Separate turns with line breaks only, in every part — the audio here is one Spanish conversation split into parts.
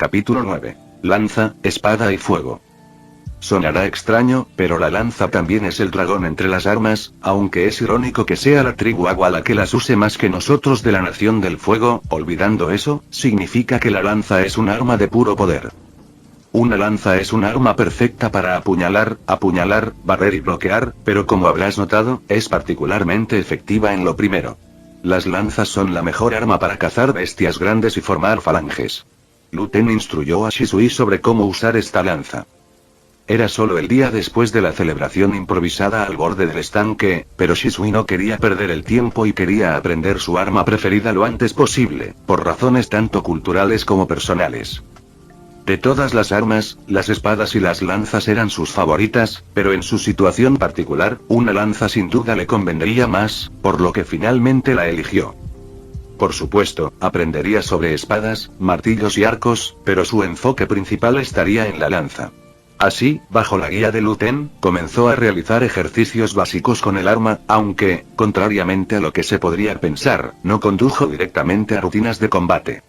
Capítulo 9. Lanza, espada y fuego. Sonará extraño, pero la lanza también es el dragón entre las armas, aunque es irónico que sea la tribu Agua la que las use más que nosotros de la Nación del Fuego. Olvidando eso, significa que la lanza es un arma de puro poder. Una lanza es un arma perfecta para apuñalar, barrer y bloquear, pero como habrás notado, es particularmente efectiva en lo primero. Las lanzas son la mejor arma para cazar bestias grandes y formar falanges. Lu Ten instruyó a Shisui sobre cómo usar esta lanza. Era solo el día después de la celebración improvisada al borde del estanque, pero Shisui no quería perder el tiempo y quería aprender su arma preferida lo antes posible, por razones tanto culturales como personales. De todas las armas, las espadas y las lanzas eran sus favoritas, pero en su situación particular, una lanza sin duda le convendría más, por lo que finalmente la eligió. Por supuesto, aprendería sobre espadas, martillos y arcos, pero su enfoque principal estaría en la lanza. Así, bajo la guía de Lu Ten, comenzó a realizar ejercicios básicos con el arma, aunque, contrariamente a lo que se podría pensar, no condujo directamente a rutinas de combate.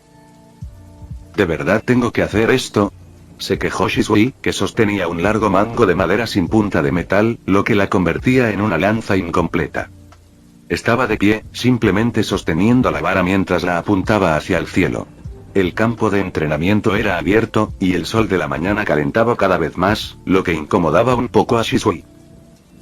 ¿De verdad tengo que hacer esto?, se quejó Shisui, que sostenía un largo mango de madera sin punta de metal, lo que la convertía en una lanza incompleta. Estaba de pie, simplemente sosteniendo la vara mientras la apuntaba hacia el cielo. El campo de entrenamiento era abierto, y el sol de la mañana calentaba cada vez más, lo que incomodaba un poco a Shisui.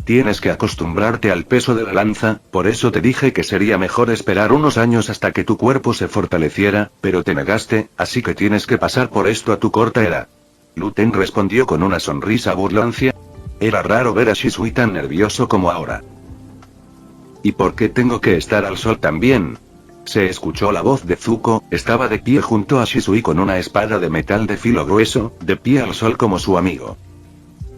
Tienes que acostumbrarte al peso de la lanza, por eso te dije que sería mejor esperar unos años hasta que tu cuerpo se fortaleciera, pero te negaste, así que tienes que pasar por esto a tu corta edad. Lu Ten respondió con una sonrisa burloncia. Era raro ver a Shisui tan nervioso como ahora. ¿Y por qué tengo que estar al sol también? Se escuchó la voz de Zuko. Estaba de pie junto a Shisui con una espada de metal de filo grueso, de pie al sol como su amigo.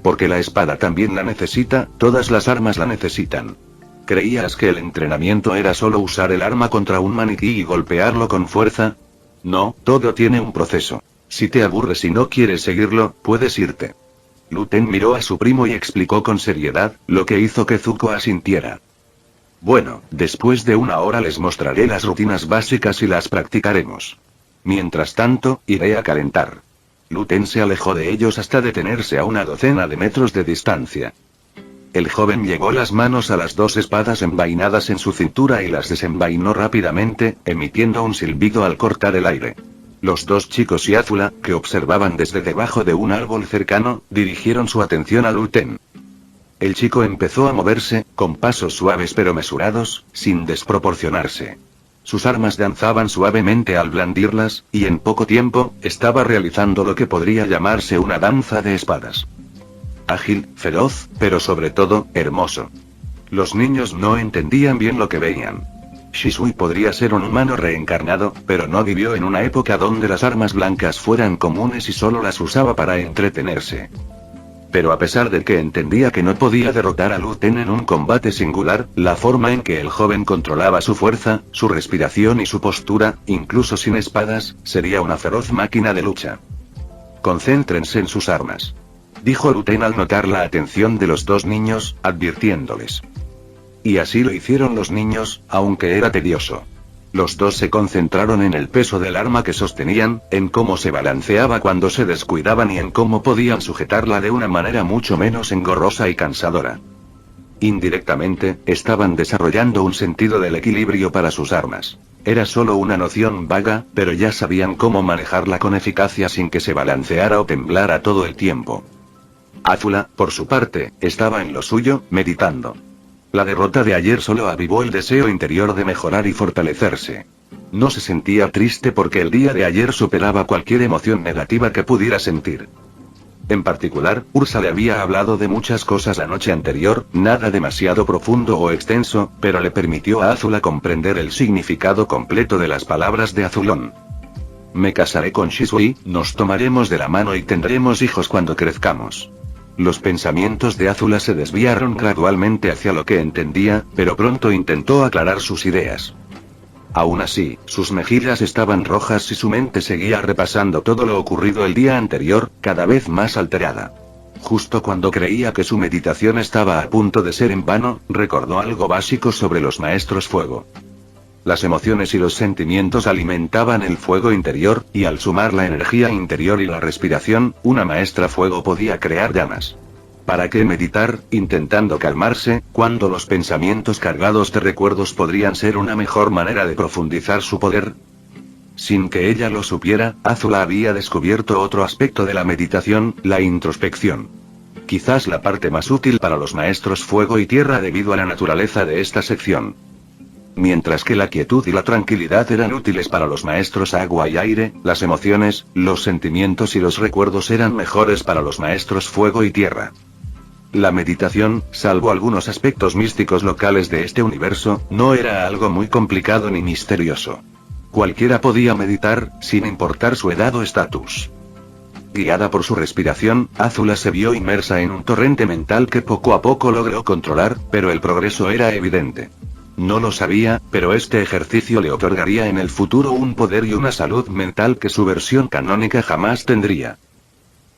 Porque la espada también la necesita, todas las armas la necesitan. ¿Creías que el entrenamiento era solo usar el arma contra un maniquí y golpearlo con fuerza? No, todo tiene un proceso. Si te aburres y no quieres seguirlo, puedes irte. Lu Ten miró a su primo y explicó con seriedad, lo que hizo que Zuko asintiera. Bueno, después de una hora les mostraré las rutinas básicas y las practicaremos. Mientras tanto, iré a calentar. Lu Ten se alejó de ellos hasta detenerse a una docena de metros de distancia. El joven llegó las manos a las dos espadas envainadas en su cintura y las desenvainó rápidamente, emitiendo un silbido al cortar el aire. Los dos chicos y Azula, que observaban desde debajo de un árbol cercano, dirigieron su atención a Lu Ten. El chico empezó a moverse, con pasos suaves pero mesurados, sin desproporcionarse. Sus armas danzaban suavemente al blandirlas, y en poco tiempo, estaba realizando lo que podría llamarse una danza de espadas. Ágil, feroz, pero sobre todo, hermoso. Los niños no entendían bien lo que veían. Shisui podría ser un humano reencarnado, pero no vivió en una época donde las armas blancas fueran comunes y solo las usaba para entretenerse. Pero a pesar de que entendía que no podía derrotar a Lu Ten en un combate singular, la forma en que el joven controlaba su fuerza, su respiración y su postura, incluso sin espadas, sería una feroz máquina de lucha. Concéntrense en sus armas, dijo Lu Ten al notar la atención de los dos niños, advirtiéndoles. Y así lo hicieron los niños, aunque era tedioso. Los dos se concentraron en el peso del arma que sostenían, en cómo se balanceaba cuando se descuidaban y en cómo podían sujetarla de una manera mucho menos engorrosa y cansadora. Indirectamente, estaban desarrollando un sentido del equilibrio para sus armas. Era solo una noción vaga, pero ya sabían cómo manejarla con eficacia sin que se balanceara o temblara todo el tiempo. Azula, por su parte, estaba en lo suyo, meditando. La derrota de ayer solo avivó el deseo interior de mejorar y fortalecerse. No se sentía triste porque el día de ayer superaba cualquier emoción negativa que pudiera sentir. En particular, Ursa le había hablado de muchas cosas la noche anterior, nada demasiado profundo o extenso, pero le permitió a Azula comprender el significado completo de las palabras de Azulón. Me casaré con Shisui, nos tomaremos de la mano y tendremos hijos cuando crezcamos. Los pensamientos de Azula se desviaron gradualmente hacia lo que entendía, pero pronto intentó aclarar sus ideas. Aún así, sus mejillas estaban rojas y su mente seguía repasando todo lo ocurrido el día anterior, cada vez más alterada. Justo cuando creía que su meditación estaba a punto de ser en vano, recordó algo básico sobre los maestros fuego. Las emociones y los sentimientos alimentaban el fuego interior, y al sumar la energía interior y la respiración, una maestra fuego podía crear llamas. ¿Para qué meditar, intentando calmarse, cuando los pensamientos cargados de recuerdos podrían ser una mejor manera de profundizar su poder? Sin que ella lo supiera, Azula había descubierto otro aspecto de la meditación, la introspección. Quizás la parte más útil para los maestros fuego y tierra debido a la naturaleza de esta sección. Mientras que la quietud y la tranquilidad eran útiles para los maestros agua y aire, las emociones, los sentimientos y los recuerdos eran mejores para los maestros fuego y tierra. La meditación, salvo algunos aspectos místicos locales de este universo, no era algo muy complicado ni misterioso. Cualquiera podía meditar, sin importar su edad o estatus. Guiada por su respiración, Azula se vio inmersa en un torrente mental que poco a poco logró controlar, pero el progreso era evidente. No lo sabía, pero este ejercicio le otorgaría en el futuro un poder y una salud mental que su versión canónica jamás tendría.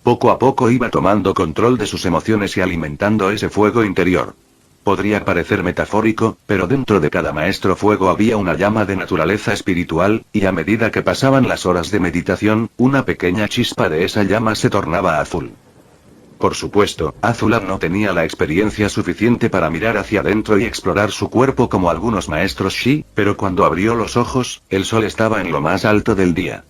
Poco a poco iba tomando control de sus emociones y alimentando ese fuego interior. Podría parecer metafórico, pero dentro de cada maestro fuego había una llama de naturaleza espiritual, y a medida que pasaban las horas de meditación, una pequeña chispa de esa llama se tornaba azul. Por supuesto, Azula no tenía la experiencia suficiente para mirar hacia adentro y explorar su cuerpo como algunos maestros Shi, pero cuando abrió los ojos, el sol estaba en lo más alto del día.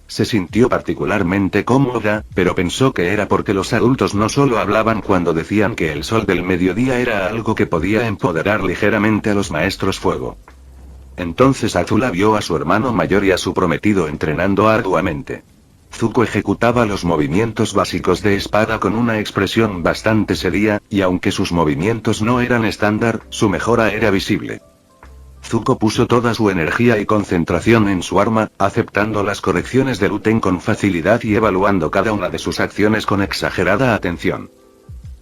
Se sintió particularmente cómoda, pero pensó que era porque los adultos no solo hablaban cuando decían que el sol del mediodía era algo que podía empoderar ligeramente a los maestros fuego. Entonces Azula vio a su hermano mayor y a su prometido entrenando arduamente. Zuko ejecutaba los movimientos básicos de espada con una expresión bastante seria, y aunque sus movimientos no eran estándar, su mejora era visible. Zuko puso toda su energía y concentración en su arma, aceptando las correcciones de Luten con facilidad y evaluando cada una de sus acciones con exagerada atención.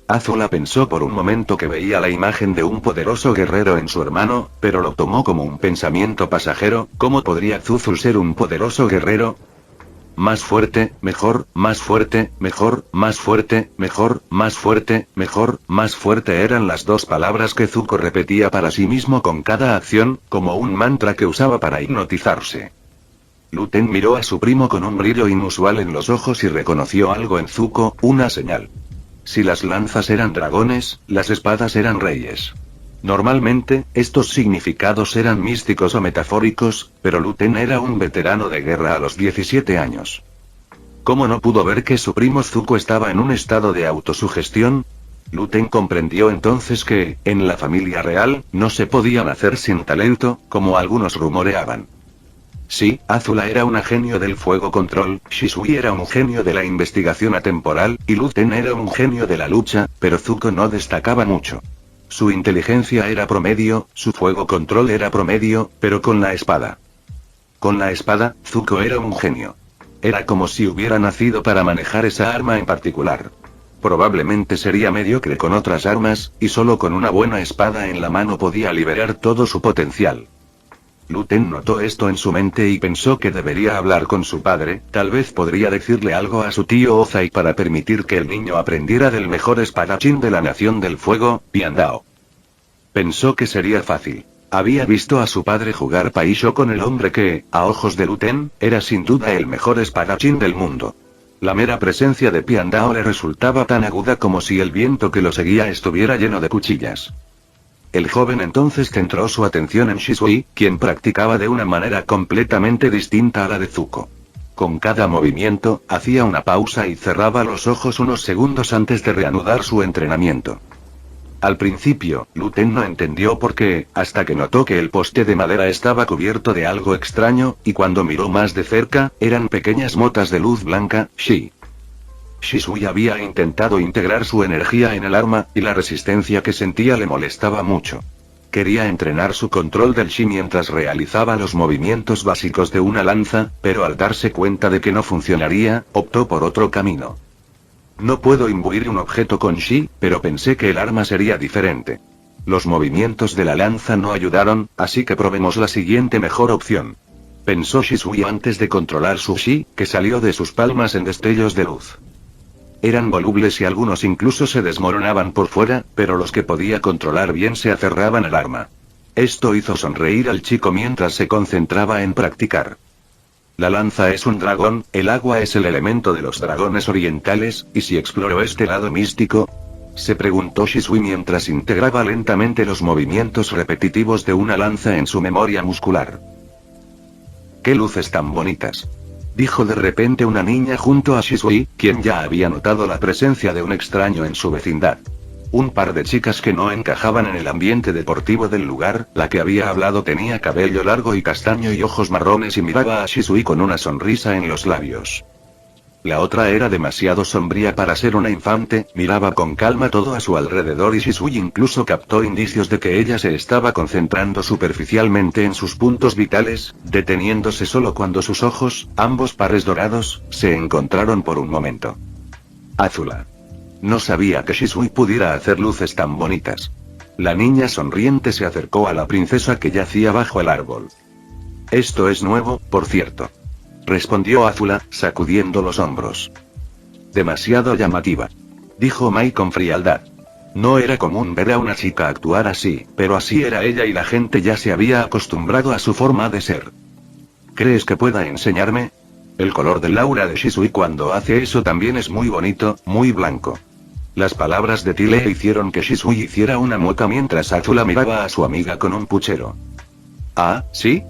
Azula pensó por un momento que veía la imagen de un poderoso guerrero en su hermano, pero lo tomó como un pensamiento pasajero. ¿Cómo podría Zuzu ser un poderoso guerrero? Más fuerte, mejor, más fuerte, mejor, más fuerte, mejor, más fuerte, mejor, más fuerte eran las dos palabras que Zuko repetía para sí mismo con cada acción, como un mantra que usaba para hipnotizarse. Luten miró a su primo con un brillo inusual en los ojos y reconoció algo en Zuko, una señal. Si las lanzas eran dragones, las espadas eran reyes. Normalmente, estos significados eran místicos o metafóricos, pero Luten era un veterano de guerra a los 17 años. ¿Cómo no pudo ver que su primo Zuko estaba en un estado de autosugestión? Luten comprendió entonces que, en la familia real, no se podía nacer sin talento, como algunos rumoreaban. Sí, Azula era un genio del fuego control, Shisui era un genio de la investigación atemporal, y Luten era un genio de la lucha, pero Zuko no destacaba mucho. Su inteligencia era promedio, su fuego control era promedio, pero con la espada. Con la espada, Zuko era un genio. Era como si hubiera nacido para manejar esa arma en particular. Probablemente sería mediocre con otras armas, y solo con una buena espada en la mano podía liberar todo su potencial. Luten notó esto en su mente y pensó que debería hablar con su padre, tal vez podría decirle algo a su tío Ozai para permitir que el niño aprendiera del mejor espadachín de la Nación del Fuego, Piandao. Pensó que sería fácil. Había visto a su padre jugar paisho con el hombre que, a ojos de Luten, era sin duda el mejor espadachín del mundo. La mera presencia de Piandao le resultaba tan aguda como si el viento que lo seguía estuviera lleno de cuchillas. El joven entonces centró su atención en Shisui, quien practicaba de una manera completamente distinta a la de Zuko. Con cada movimiento, hacía una pausa y cerraba los ojos unos segundos antes de reanudar su entrenamiento. Al principio, Luten no entendió por qué, hasta que notó que el poste de madera estaba cubierto de algo extraño, y cuando miró más de cerca, eran pequeñas motas de luz blanca, Shi. Shisui había intentado integrar su energía en el arma, y la resistencia que sentía le molestaba mucho. Quería entrenar su control del Shi mientras realizaba los movimientos básicos de una lanza, pero al darse cuenta de que no funcionaría, optó por otro camino. No puedo imbuir un objeto con Shi, pero pensé que el arma sería diferente. Los movimientos de la lanza no ayudaron, así que probemos la siguiente mejor opción. Pensó Shisui antes de controlar su Shi, que salió de sus palmas en destellos de luz. Eran volubles y algunos incluso se desmoronaban por fuera, pero los que podía controlar bien se aferraban al arma. Esto hizo sonreír al chico mientras se concentraba en practicar. La lanza es un dragón, el agua es el elemento de los dragones orientales, ¿y si exploro este lado místico? Se preguntó Shisui mientras integraba lentamente los movimientos repetitivos de una lanza en su memoria muscular. ¡Qué luces tan bonitas!, dijo de repente una niña junto a Shisui, quien ya había notado la presencia de un extraño en su vecindad. Un par de chicas que no encajaban en el ambiente deportivo del lugar, la que había hablado tenía cabello largo y castaño y ojos marrones y miraba a Shisui con una sonrisa en los labios. La otra era demasiado sombría para ser una infante, miraba con calma todo a su alrededor y Shisui incluso captó indicios de que ella se estaba concentrando superficialmente en sus puntos vitales, deteniéndose solo cuando sus ojos, ambos pares dorados, se encontraron por un momento. Azula. No sabía que Shisui pudiera hacer luces tan bonitas. La niña sonriente se acercó a la princesa que yacía bajo el árbol. Esto es nuevo, por cierto, respondió Azula, sacudiendo los hombros. Demasiado llamativa, dijo Mai con frialdad. No era común ver a una chica actuar así, pero así era ella y la gente ya se había acostumbrado a su forma de ser. ¿Crees que pueda enseñarme? El color del aura de Shisui cuando hace eso también es muy bonito, muy blanco. Las palabras de Tile hicieron que Shisui hiciera una mueca mientras Azula miraba a su amiga con un puchero. ¿Ah, sí?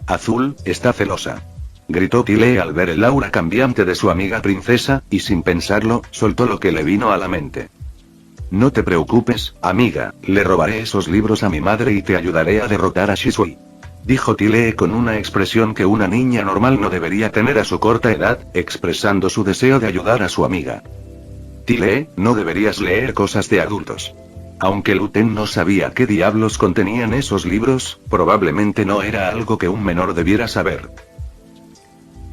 Azul, está celosa, gritó Tile al ver el aura cambiante de su amiga princesa, y sin pensarlo, soltó lo que le vino a la mente. No te preocupes, amiga, le robaré esos libros a mi madre y te ayudaré a derrotar a Shisui, dijo Tile con una expresión que una niña normal no debería tener a su corta edad, expresando su deseo de ayudar a su amiga. Tile, no deberías leer cosas de adultos. Aunque Luten no sabía qué diablos contenían esos libros, probablemente no era algo que un menor debiera saber.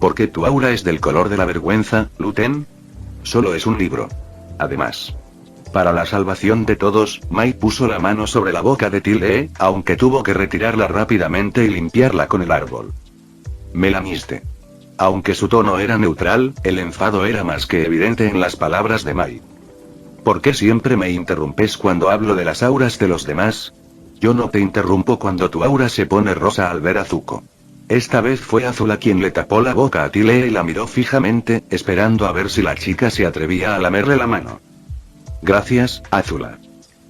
¿Por qué tu aura es del color de la vergüenza, Luten? Solo es un libro. Además, para la salvación de todos, Mai puso la mano sobre la boca de Tile, aunque tuvo que retirarla rápidamente y limpiarla con el árbol. Me lamiste. Aunque su tono era neutral, el enfado era más que evidente en las palabras de Mai. ¿Por qué siempre me interrumpes cuando hablo de las auras de los demás? Yo no te interrumpo cuando tu aura se pone rosa al ver a Zuko. Esta vez fue Azula quien le tapó la boca a Tile y la miró fijamente, esperando a ver si la chica se atrevía a lamerle la mano. Gracias, Azula.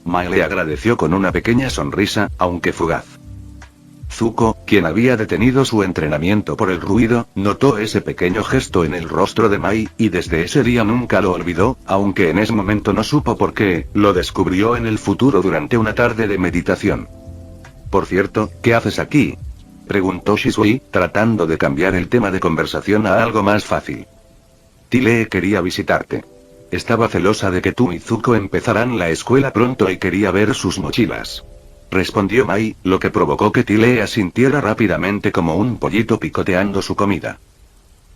Mai le agradeció con una pequeña sonrisa, aunque fugaz. Zuko, quien había detenido su entrenamiento por el ruido, notó ese pequeño gesto en el rostro de Mai, y desde ese día nunca lo olvidó, aunque en ese momento no supo por qué, lo descubrió en el futuro durante una tarde de meditación. Por cierto, ¿qué haces aquí?, preguntó Shisui, tratando de cambiar el tema de conversación a algo más fácil. Tile quería visitarte. Estaba celosa de que tú y Zuko empezarán la escuela pronto y quería ver sus mochilas, respondió Mai, lo que provocó que Tile asintiera rápidamente como un pollito picoteando su comida.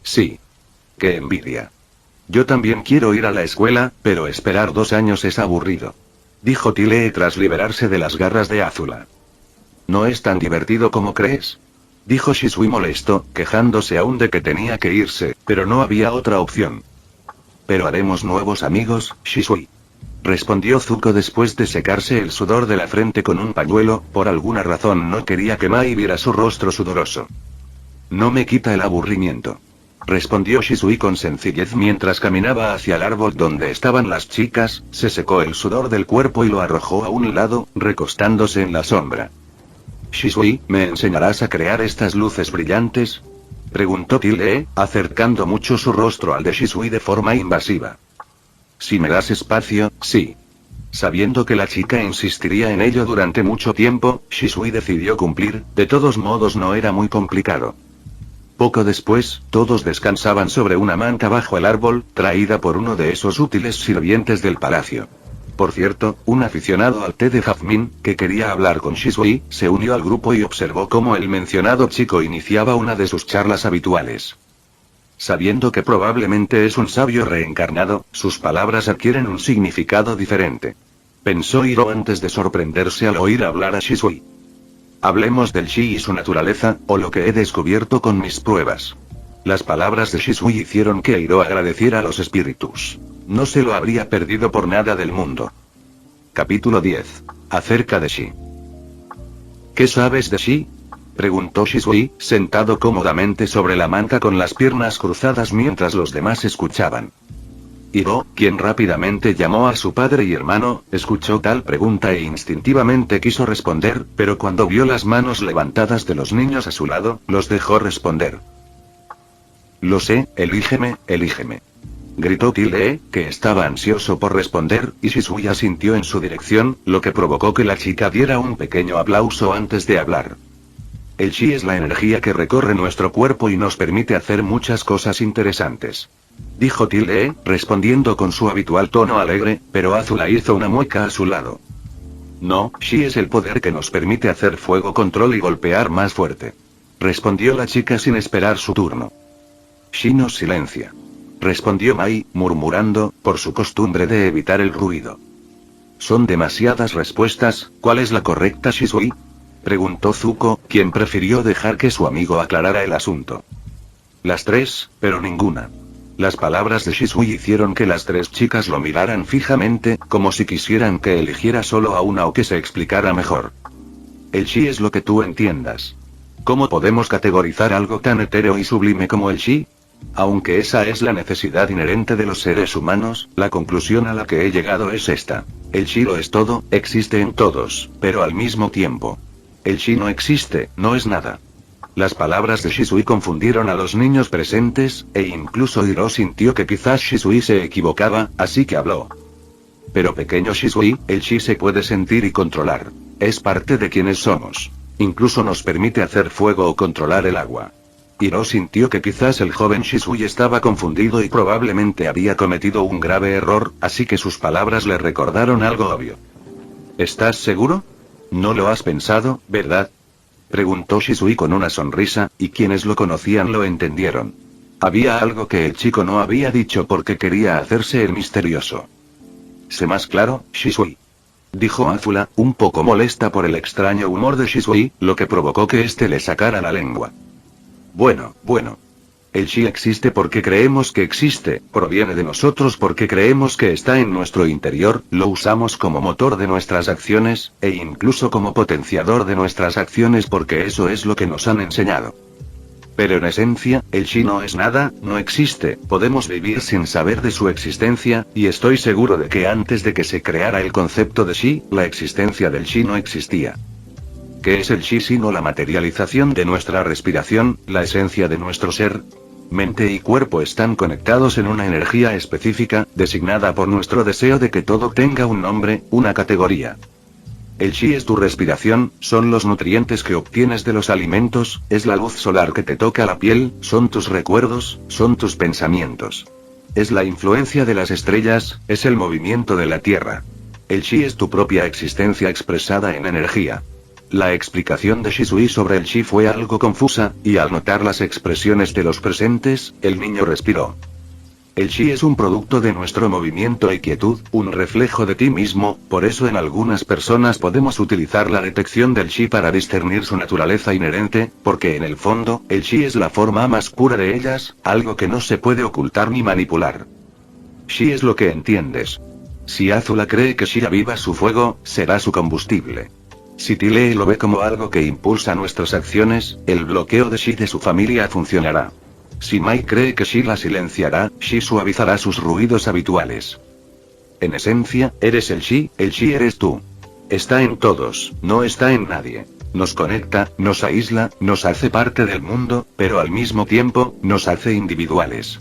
Sí. ¡Qué envidia! Yo también quiero ir a la escuela, pero esperar 2 años es aburrido, dijo Tile tras liberarse de las garras de Azula. No es tan divertido como crees, dijo Shisui molesto, quejándose aún de que tenía que irse, pero no había otra opción. Pero haremos nuevos amigos, Shisui, respondió Zuko después de secarse el sudor de la frente con un pañuelo, por alguna razón no quería que Mai viera su rostro sudoroso. No me quita el aburrimiento, respondió Shisui con sencillez mientras caminaba hacia el árbol donde estaban las chicas, se secó el sudor del cuerpo y lo arrojó a un lado, recostándose en la sombra. Shisui, ¿me enseñarás a crear estas luces brillantes?, preguntó Tile, acercando mucho su rostro al de Shisui de forma invasiva. Si me das espacio, sí. Sabiendo que la chica insistiría en ello durante mucho tiempo, Shisui decidió cumplir, de todos modos no era muy complicado. Poco después, todos descansaban sobre una manta bajo el árbol, traída por uno de esos útiles sirvientes del palacio. Por cierto, un aficionado al té de jazmín, que quería hablar con Shisui, se unió al grupo y observó cómo el mencionado chico iniciaba una de sus charlas habituales. Sabiendo que probablemente es un sabio reencarnado, sus palabras adquieren un significado diferente, pensó Hiro antes de sorprenderse al oír hablar a Shisui. Hablemos del Chi y su naturaleza, o lo que he descubierto con mis pruebas. Las palabras de Shisui hicieron que Hiro agradeciera a los espíritus. No se lo habría perdido por nada del mundo. Capítulo 10. Acerca de Chi. ¿Qué sabes de Shi? Preguntó Shisui, sentado cómodamente sobre la manta con las piernas cruzadas mientras los demás escuchaban. Hiro, quien rápidamente llamó a su padre y hermano, escuchó tal pregunta e instintivamente quiso responder, pero cuando vio las manos levantadas de los niños a su lado, los dejó responder. Lo sé, elígeme, elígeme. Gritó Tile, que estaba ansioso por responder, y Shisui asintió en su dirección, lo que provocó que la chica diera un pequeño aplauso antes de hablar. El chi es la energía que recorre nuestro cuerpo y nos permite hacer muchas cosas interesantes. Dijo Tile, respondiendo con su habitual tono alegre, pero Azula hizo una mueca a su lado. No, Shi es el poder que nos permite hacer fuego control y golpear más fuerte. Respondió la chica sin esperar su turno. Shi nos silencia. Respondió Mai, murmurando, por su costumbre de evitar el ruido. Son demasiadas respuestas, ¿cuál es la correcta, Shisui? Preguntó Zuko, quien prefirió dejar que su amigo aclarara el asunto. Las tres, pero ninguna. Las palabras de Shisui hicieron que las tres chicas lo miraran fijamente, como si quisieran que eligiera solo a una o que se explicara mejor. El chi es lo que tú entiendas. ¿Cómo podemos categorizar algo tan etéreo y sublime como el chi? Aunque esa es la necesidad inherente de los seres humanos, la conclusión a la que he llegado es esta. El chi lo es todo, existe en todos, pero al mismo tiempo. El chi no existe, no es nada. Las palabras de Shisui confundieron a los niños presentes, e incluso Hiro sintió que quizás Shisui se equivocaba, así que habló. Pero pequeño Shisui, el chi se puede sentir y controlar. Es parte de quienes somos. Incluso nos permite hacer fuego o controlar el agua. Hiro sintió que quizás el joven Shisui estaba confundido y probablemente había cometido un grave error, así que sus palabras le recordaron algo obvio. ¿Estás seguro? No lo has pensado, ¿verdad? Preguntó Shisui con una sonrisa, y quienes lo conocían lo entendieron. Había algo que el chico no había dicho porque quería hacerse el misterioso. Sé más claro, Shisui. Dijo Azula, un poco molesta por el extraño humor de Shisui, lo que provocó que éste le sacara la lengua. Bueno. El chi existe porque creemos que existe, proviene de nosotros porque creemos que está en nuestro interior, lo usamos como motor de nuestras acciones, e incluso como potenciador de nuestras acciones porque eso es lo que nos han enseñado. Pero en esencia, el chi no es nada, no existe, podemos vivir sin saber de su existencia, y estoy seguro de que antes de que se creara el concepto de chi, la existencia del chi no existía. ¿Qué es el chi sino la materialización de nuestra respiración, la esencia de nuestro ser? Mente y cuerpo están conectados en una energía específica, designada por nuestro deseo de que todo tenga un nombre, una categoría. El chi es tu respiración, son los nutrientes que obtienes de los alimentos, es la luz solar que te toca la piel, son tus recuerdos, son tus pensamientos. Es la influencia de las estrellas, es el movimiento de la tierra. El chi es tu propia existencia expresada en energía. La explicación de Shisui sobre el chi fue algo confusa, y al notar las expresiones de los presentes, el niño respiró. El chi es un producto de nuestro movimiento y quietud, un reflejo de ti mismo, por eso en algunas personas podemos utilizar la detección del chi para discernir su naturaleza inherente, porque en el fondo, el chi es la forma más pura de ellas, algo que no se puede ocultar ni manipular. Chi es lo que entiendes. Si Azula cree que Shi aviva su fuego, será su combustible. Si Tile lo ve como algo que impulsa nuestras acciones, el bloqueo de Shi de su familia funcionará. Si Mai cree que Shi la silenciará, Shi suavizará sus ruidos habituales. En esencia, eres el chi eres tú. Está en todos, no está en nadie. Nos conecta, nos aísla, nos hace parte del mundo, pero al mismo tiempo, nos hace individuales.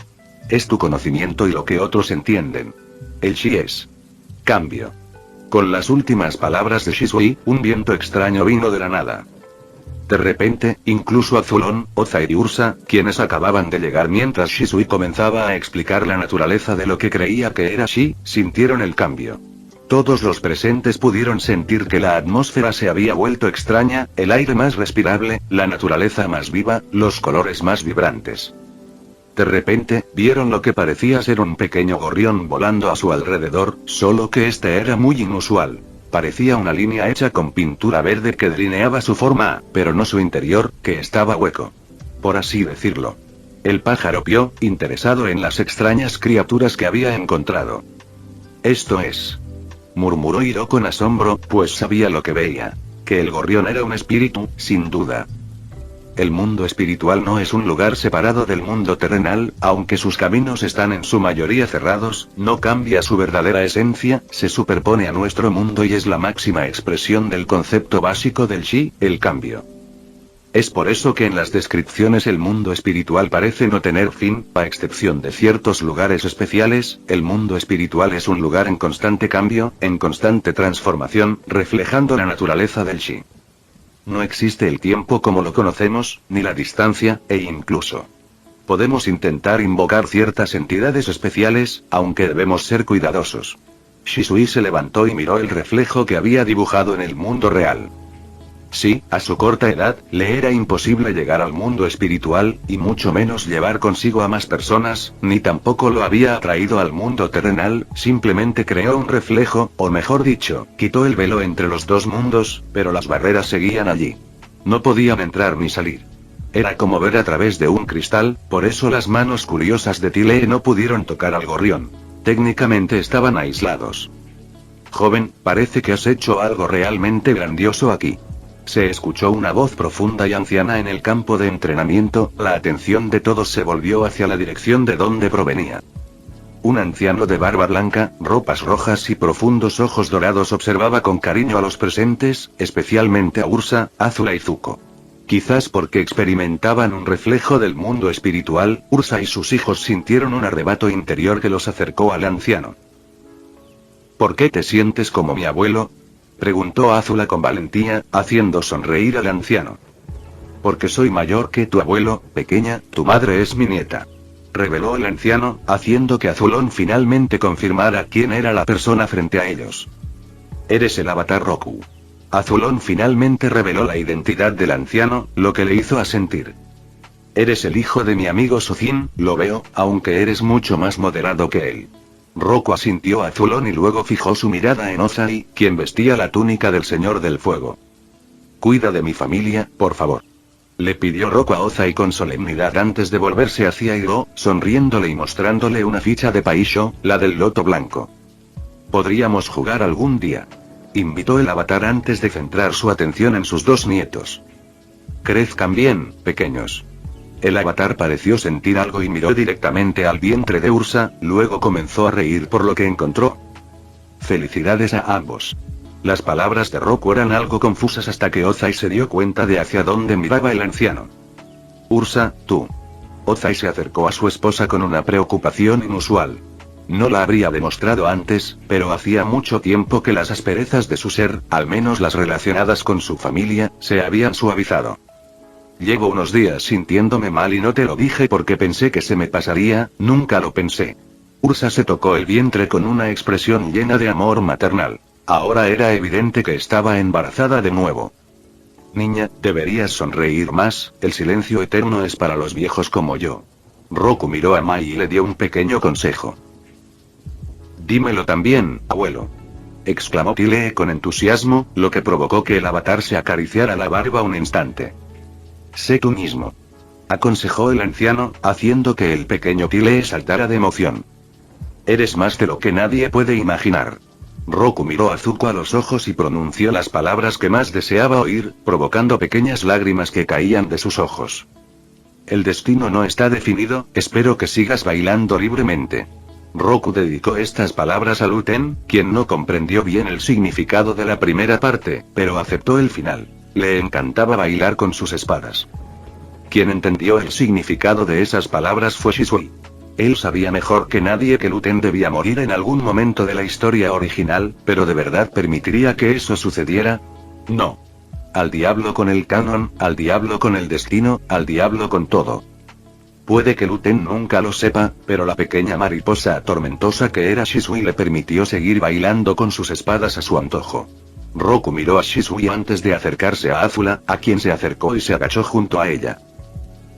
Es tu conocimiento y lo que otros entienden. El chi es cambio. Con las últimas palabras de Shisui, un viento extraño vino de la nada. De repente, incluso Azulón, Oza y Ursa, quienes acababan de llegar mientras Shisui comenzaba a explicar la naturaleza de lo que creía que era Shi, sintieron el cambio. Todos los presentes pudieron sentir que la atmósfera se había vuelto extraña, el aire más respirable, la naturaleza más viva, los colores más vibrantes. De repente, vieron lo que parecía ser un pequeño gorrión volando a su alrededor, solo que este era muy inusual. Parecía una línea hecha con pintura verde que delineaba su forma, pero no su interior, que estaba hueco. Por así decirlo. El pájaro vio, interesado en las extrañas criaturas que había encontrado. Esto es. Murmuró Hiro con asombro, pues sabía lo que veía. que el gorrión era un espíritu, sin duda. El mundo espiritual no es un lugar separado del mundo terrenal, aunque sus caminos están en su mayoría cerrados, no cambia su verdadera esencia, se superpone a nuestro mundo y es la máxima expresión del concepto básico del chi, el cambio. Es por eso que en las descripciones el mundo espiritual parece no tener fin, a excepción de ciertos lugares especiales, el mundo espiritual es un lugar en constante cambio, en constante transformación, reflejando la naturaleza del chi. No existe el tiempo como lo conocemos, ni la distancia, e incluso podemos intentar invocar ciertas entidades especiales, aunque debemos ser cuidadosos. Shisui se levantó y miró el reflejo que había dibujado en el mundo real. Sí, a su corta edad, le era imposible llegar al mundo espiritual, y mucho menos llevar consigo a más personas, ni tampoco lo había atraído al mundo terrenal, simplemente creó un reflejo, o mejor dicho, quitó el velo entre los dos mundos, pero las barreras seguían allí. No podían entrar ni salir. Era como ver a través de un cristal, por eso las manos curiosas de Tile no pudieron tocar al gorrión. Técnicamente estaban aislados. Joven, parece que has hecho algo realmente grandioso aquí. Se escuchó una voz profunda y anciana en el campo de entrenamiento, la atención de todos se volvió hacia la dirección de donde provenía. Un anciano de barba blanca, ropas rojas y profundos ojos dorados observaba con cariño a los presentes, especialmente a Ursa, Azula y Zuko. Quizás porque experimentaban un reflejo del mundo espiritual, Ursa y sus hijos sintieron un arrebato interior que los acercó al anciano. ¿Por qué te sientes como mi abuelo?, preguntó Azula con valentía, haciendo sonreír al anciano. Porque soy mayor que tu abuelo, pequeña, tu madre es mi nieta, reveló el anciano, haciendo que Azulón finalmente confirmara quién era la persona frente a ellos. Eres el avatar Roku. Azulón finalmente reveló la identidad del anciano, lo que le hizo asentir. Eres el hijo de mi amigo Suzin, lo veo, aunque eres mucho más moderado que él. Roku asintió a Azulón y luego fijó su mirada en Ozai, quien vestía la túnica del Señor del Fuego. Cuida de mi familia, por favor. Le pidió Roku a Ozai con solemnidad antes de volverse hacia Iroh, sonriéndole y mostrándole una ficha de Paisho, la del loto blanco. Podríamos jugar algún día, invitó el avatar antes de centrar su atención en sus dos nietos. Crezcan bien, pequeños. El avatar pareció sentir algo y miró directamente al vientre de Ursa, luego comenzó a reír por lo que encontró. Felicidades a ambos. Las palabras de Roku eran algo confusas hasta que Ozai se dio cuenta de hacia dónde miraba el anciano. Ursa, tú. Ozai se acercó a su esposa con una preocupación inusual. No la habría demostrado antes, pero hacía mucho tiempo que las asperezas de su ser, al menos las relacionadas con su familia, se habían suavizado. Llevo unos días sintiéndome mal y no te lo dije porque pensé que se me pasaría, nunca lo pensé. Ursa se tocó el vientre con una expresión llena de amor maternal. Ahora era evidente que estaba embarazada de nuevo. Niña, deberías sonreír más, el silencio eterno es para los viejos como yo. Roku miró a Mai y le dio un pequeño consejo. Dímelo también, abuelo, exclamó Tile con entusiasmo, lo que provocó que el avatar se acariciara la barba un instante. Sé tú mismo, aconsejó el anciano, haciendo que el pequeño Tile saltara de emoción. Eres más de lo que nadie puede imaginar. Roku miró a Zuko a los ojos y pronunció las palabras que más deseaba oír, provocando pequeñas lágrimas que caían de sus ojos. El destino no está definido, espero que sigas bailando libremente. Roku dedicó estas palabras a Luten, quien no comprendió bien el significado de la primera parte, pero aceptó el final. Le encantaba bailar con sus espadas. Quien entendió el significado de esas palabras fue Shisui. Él sabía mejor que nadie que Luten debía morir en algún momento de la historia original, pero ¿de verdad permitiría que eso sucediera? No. Al diablo con el canon, al diablo con el destino, al diablo con todo. Puede que Luten nunca lo sepa, pero la pequeña mariposa tormentosa que era Shisui le permitió seguir bailando con sus espadas a su antojo. Roku miró a Shisui antes de acercarse a Azula, a quien se acercó y se agachó junto a ella.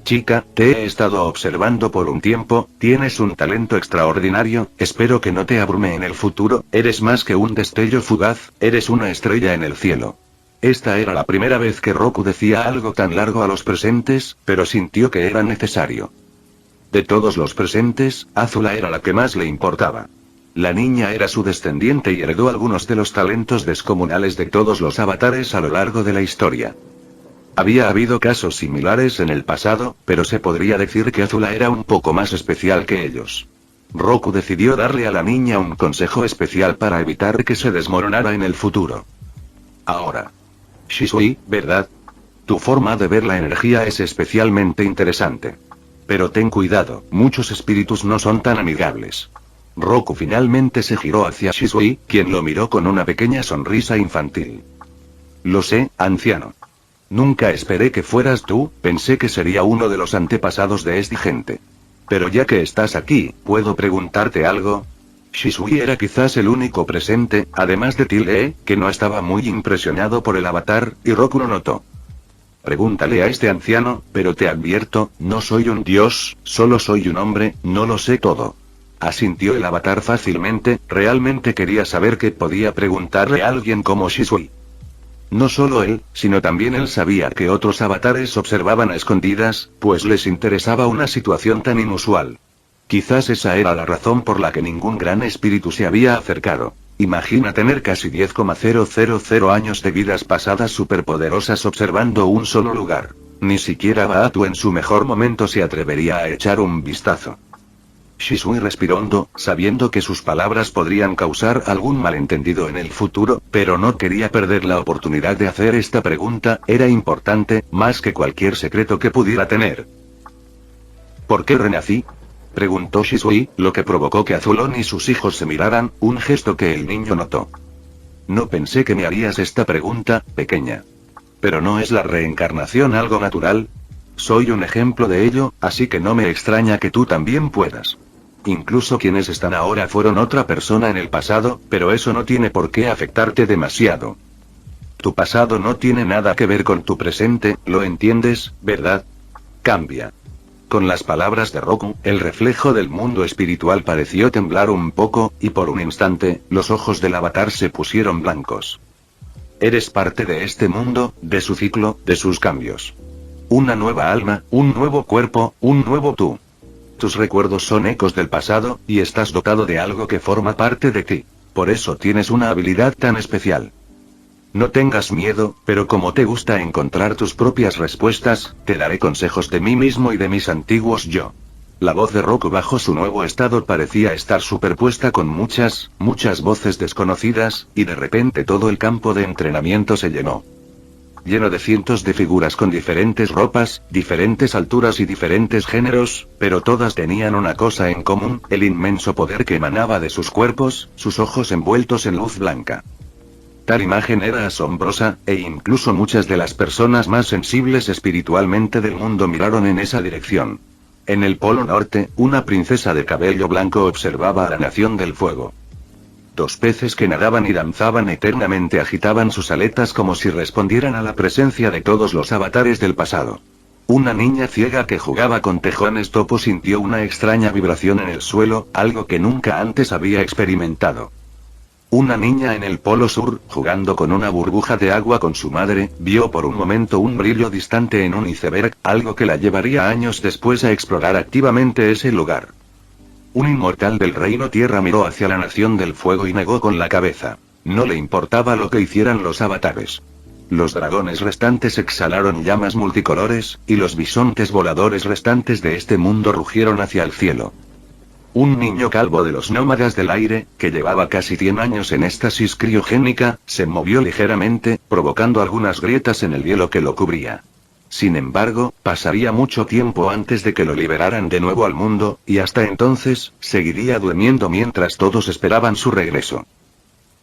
Chica, te he estado observando por un tiempo, tienes un talento extraordinario, espero que no te abrume en el futuro, eres más que un destello fugaz, eres una estrella en el cielo. Esta era la primera vez que Roku decía algo tan largo a los presentes, pero sintió que era necesario. De todos los presentes, Azula era la que más le importaba. La niña era su descendiente y heredó algunos de los talentos descomunales de todos los avatares a lo largo de la historia. Había habido casos similares en el pasado, pero se podría decir que Azula era un poco más especial que ellos. Roku decidió darle a la niña un consejo especial para evitar que se desmoronara en el futuro. Ahora. Shisui, ¿verdad? Tu forma de ver la energía es especialmente interesante. Pero ten cuidado, muchos espíritus no son tan amigables. Roku finalmente se giró hacia Shisui, quien lo miró con una pequeña sonrisa infantil. Lo sé, anciano. Nunca esperé que fueras tú, pensé que sería uno de los antepasados de esta gente. Pero ya que estás aquí, ¿puedo preguntarte algo? Shisui era quizás el único presente, además de Tilde, que no estaba muy impresionado por el avatar, y Roku lo notó. Pregúntale a este anciano, pero te advierto, no soy un dios, solo soy un hombre, no lo sé todo. Asintió el avatar fácilmente, realmente quería saber qué podía preguntarle a alguien como Shisui. No solo él, sino también él sabía que otros avatares observaban a escondidas, pues les interesaba una situación tan inusual. Quizás esa era la razón por la que ningún gran espíritu se había acercado. Imagina tener casi 10,000 años de vidas pasadas superpoderosas observando un solo lugar. Ni siquiera Baatu en su mejor momento se atrevería a echar un vistazo. Shisui respiró hondo, sabiendo que sus palabras podrían causar algún malentendido en el futuro, pero no quería perder la oportunidad de hacer esta pregunta, era importante, más que cualquier secreto que pudiera tener. ¿Por qué renací? Preguntó Shisui, lo que provocó que Azulón y sus hijos se miraran, un gesto que el niño notó. No pensé que me harías esta pregunta, pequeña. ¿Pero no es la reencarnación algo natural? Soy un ejemplo de ello, así que no me extraña que tú también puedas. Incluso quienes están ahora fueron otra persona en el pasado, pero eso no tiene por qué afectarte demasiado. Tu pasado no tiene nada que ver con tu presente, ¿lo entiendes, verdad? Cambia. Con las palabras de Roku, el reflejo del mundo espiritual pareció temblar un poco, y por un instante, los ojos del avatar se pusieron blancos. Eres parte de este mundo, de su ciclo, de sus cambios. Una nueva alma, un nuevo cuerpo, un nuevo tú. Tus recuerdos son ecos del pasado, y estás dotado de algo que forma parte de ti. Por eso tienes una habilidad tan especial. No tengas miedo, pero como te gusta encontrar tus propias respuestas, te daré consejos de mí mismo y de mis antiguos yo. La voz de Roku bajo su nuevo estado parecía estar superpuesta con muchas voces desconocidas, y de repente todo el campo de entrenamiento se llenó. Lleno de cientos de figuras con diferentes ropas, diferentes alturas y diferentes géneros, pero todas tenían una cosa en común, el inmenso poder que emanaba de sus cuerpos, sus ojos envueltos en luz blanca. Tal imagen era asombrosa, e incluso muchas de las personas más sensibles espiritualmente del mundo miraron en esa dirección. En el Polo Norte, una princesa de cabello blanco observaba a la Nación del Fuego. Dos peces que nadaban y danzaban eternamente agitaban sus aletas como si respondieran a la presencia de todos los avatares del pasado. Una niña ciega que jugaba con tejones topo sintió una extraña vibración en el suelo, algo que nunca antes había experimentado. Una niña en el Polo Sur, jugando con una burbuja de agua con su madre, vio por un momento un brillo distante en un iceberg, algo que la llevaría años después a explorar activamente ese lugar. Un inmortal del Reino Tierra miró hacia la Nación del Fuego y negó con la cabeza. No le importaba lo que hicieran los avatares. Los dragones restantes exhalaron llamas multicolores, y los bisontes voladores restantes de este mundo rugieron hacia el cielo. Un niño calvo de los nómadas del aire, que llevaba casi 100 años en éxtasis criogénica, se movió ligeramente, provocando algunas grietas en el hielo que lo cubría. Sin embargo, pasaría mucho tiempo antes de que lo liberaran de nuevo al mundo, y hasta entonces, seguiría durmiendo mientras todos esperaban su regreso.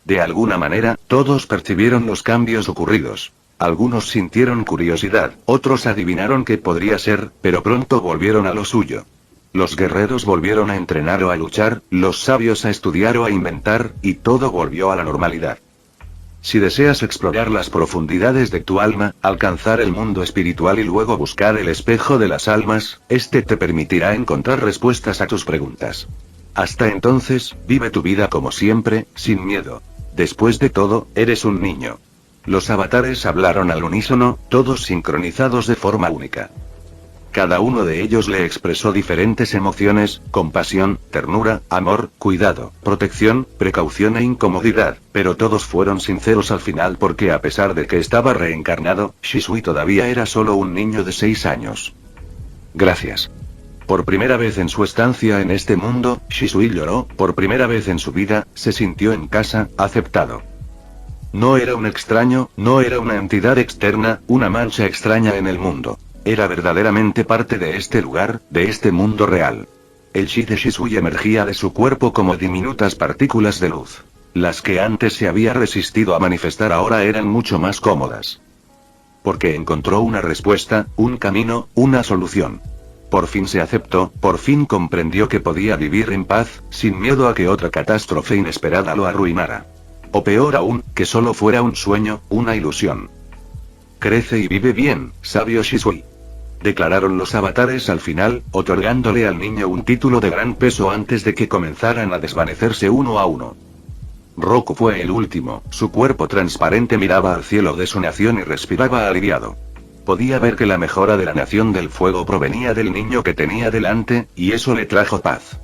De alguna manera, todos percibieron los cambios ocurridos. Algunos sintieron curiosidad, otros adivinaron qué podría ser, pero pronto volvieron a lo suyo. Los guerreros volvieron a entrenar o a luchar, los sabios a estudiar o a inventar, y todo volvió a la normalidad. Si deseas explorar las profundidades de tu alma, alcanzar el mundo espiritual y luego buscar el espejo de las almas, este te permitirá encontrar respuestas a tus preguntas. Hasta entonces, vive tu vida como siempre, sin miedo. Después de todo, eres un niño. Los avatares hablaron al unísono, todos sincronizados de forma única. Cada uno de ellos le expresó diferentes emociones: compasión, ternura, amor, cuidado, protección, precaución e incomodidad, pero todos fueron sinceros al final porque a pesar de que estaba reencarnado, Shisui todavía era solo un niño de 6 años. Gracias. Por primera vez en su estancia en este mundo, Shisui lloró. Por primera vez en su vida, se sintió en casa, aceptado. No era un extraño, no era una entidad externa, una mancha extraña en el mundo. Era verdaderamente parte de este lugar, de este mundo real. El chi de Shisui emergía de su cuerpo como diminutas partículas de luz. Las que antes se había resistido a manifestar ahora eran mucho más cómodas. Porque encontró una respuesta, un camino, una solución. Por fin se aceptó, por fin comprendió que podía vivir en paz, sin miedo a que otra catástrofe inesperada lo arruinara. O peor aún, que solo fuera un sueño, una ilusión. Crece y vive bien, sabio Shisui. Declararon los avatares al final, otorgándole al niño un título de gran peso antes de que comenzaran a desvanecerse uno a uno. Roku fue el último, su cuerpo transparente miraba al cielo de su nación y respiraba aliviado. Podía ver que la mejora de la nación del fuego provenía del niño que tenía delante, y eso le trajo paz.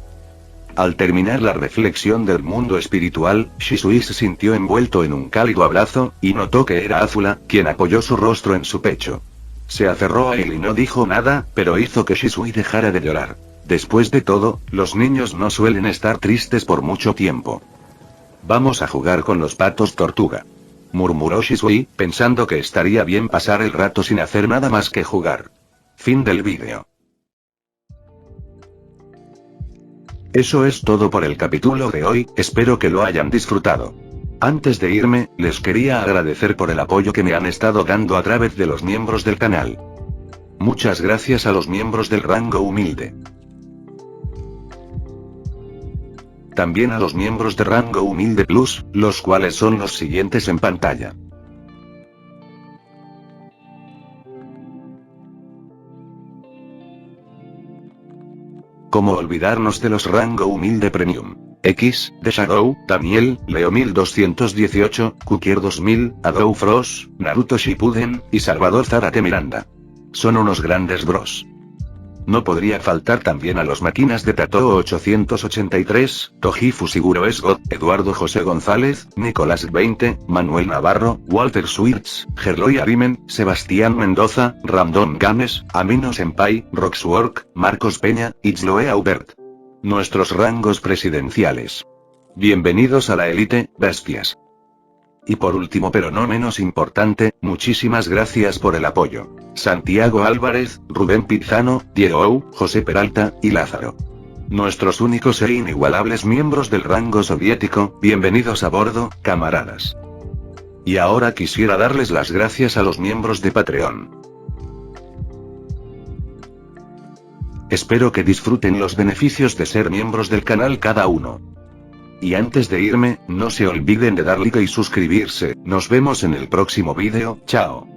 Al terminar la reflexión del mundo espiritual, Shisui se sintió envuelto en un cálido abrazo, y notó que era Azula, quien apoyó su rostro en su pecho. Se aferró a él y no dijo nada, pero hizo que Shisui dejara de llorar. Después de todo, los niños no suelen estar tristes por mucho tiempo. Vamos a jugar con los patos tortuga, murmuró Shisui, pensando que estaría bien pasar el rato sin hacer nada más que jugar. Fin del vídeo. Eso es todo por el capítulo de hoy, espero que lo hayan disfrutado. Antes de irme, les quería agradecer por el apoyo que me han estado dando a través de los miembros del canal. Muchas gracias a los miembros del rango humilde. También a los miembros de rango humilde plus, los cuales son los siguientes en pantalla. ¿Cómo olvidarnos de los rango humilde premium? X, The Shadow, Daniel, Leo 1218, Kukier 2000, Adou Frost, Naruto Shippuden, y Salvador Zárate Miranda. Son unos grandes bros. No podría faltar también a los máquinas de Tatoo 883, Toji Fusiguro Esgot, Eduardo José González, Nicolás 20, Manuel Navarro, Walter Schwirtz, Gerloy Arimen, Sebastián Mendoza, Random Games, Amino Senpai, Roxwork, Marcos Peña, Itzloe Aubert. Nuestros rangos presidenciales. Bienvenidos a la élite, bestias. Y por último pero no menos importante, muchísimas gracias por el apoyo. Santiago Álvarez, Rubén Pizano, Diego, José Peralta, y Lázaro. Nuestros únicos e inigualables miembros del rango soviético, bienvenidos a bordo, camaradas. Y ahora quisiera darles las gracias a los miembros de Patreon. Espero que disfruten los beneficios de ser miembros del canal cada uno. Y antes de irme, no se olviden de dar like y suscribirse. Nos vemos en el próximo vídeo, chao.